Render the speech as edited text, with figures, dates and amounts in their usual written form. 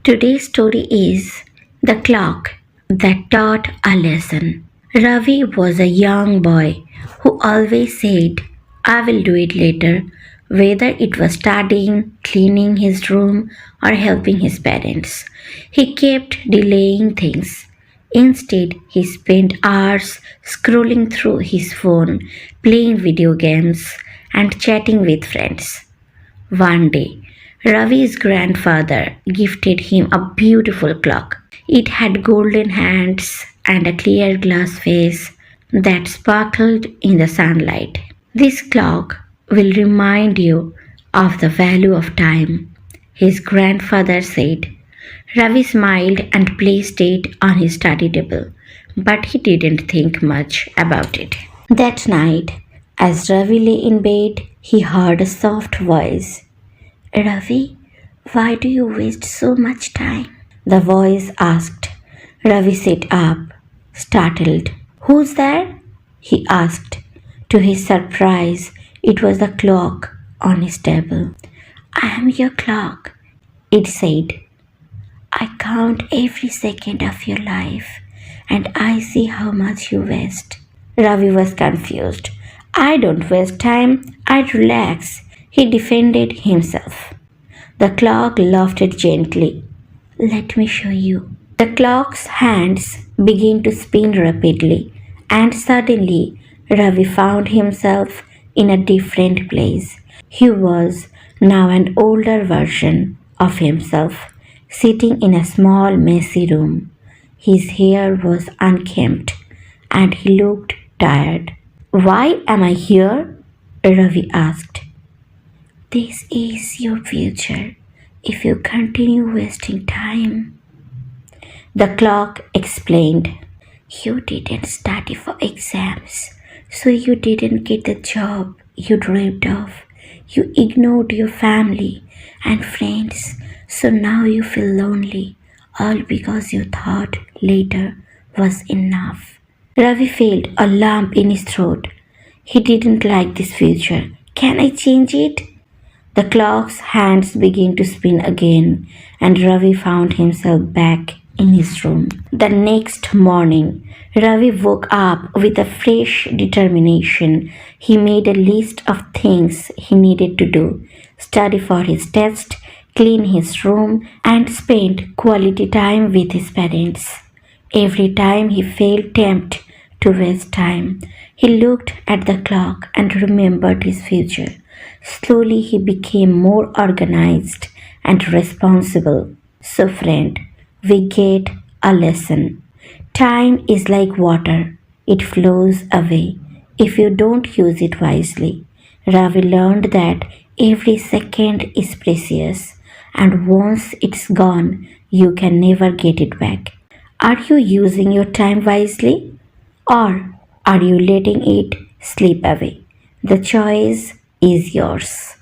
Today's story is The Clock That Taught a Lesson. Ravi was a young boy who always said, I will do it later, whether it was studying, cleaning his room, or helping his parents. He kept delaying things. Instead, he spent hours scrolling through his phone, playing video games, and chatting with friends. One day, Ravi's grandfather gifted him a beautiful clock. It had golden hands and a clear glass face that sparkled in the sunlight. This clock will remind you of the value of time, his grandfather said. Ravi smiled and placed it on his study table, but he didn't think much about it. That night, as Ravi lay in bed, he heard a soft voice. Ravi, why do you waste so much time? The voice asked. Ravi sat up, startled. Who's there? He asked. To his surprise, it was the clock on his table. I am your clock, it said. I count every second of your life and I see how much you waste. Ravi was confused. I don't waste time, I relax. He defended himself. The clock laughed gently. Let me show you. The clock's hands began to spin rapidly, and suddenly Ravi found himself in a different place. He was now an older version of himself, sitting in a small, messy room. His hair was unkempt, and he looked tired. Why am I here? Ravi asked. This is your future if you continue wasting time. The clock explained. You didn't study for exams, so you didn't get the job you dreamed of. You ignored your family and friends, so now you feel lonely, all because you thought later was enough. Ravi felt a lump in his throat. He didn't like this future. Can I change it? The clock's hands began to spin again, and Ravi found himself back in his room. The next morning, Ravi woke up with a fresh determination. He made a list of things he needed to do: study for his test, clean his room, and spend quality time with his parents. Every time he felt tempted to waste time, he looked at the clock and remembered his future. Slowly he became more organized and responsible. So, friend, we get a lesson. Time is like water, it flows away if you don't use it wisely. Ravi learned that every second is precious, and once it's gone, you can never get it back. Are you using your time wisely, or are you letting it slip away? The choice is yours.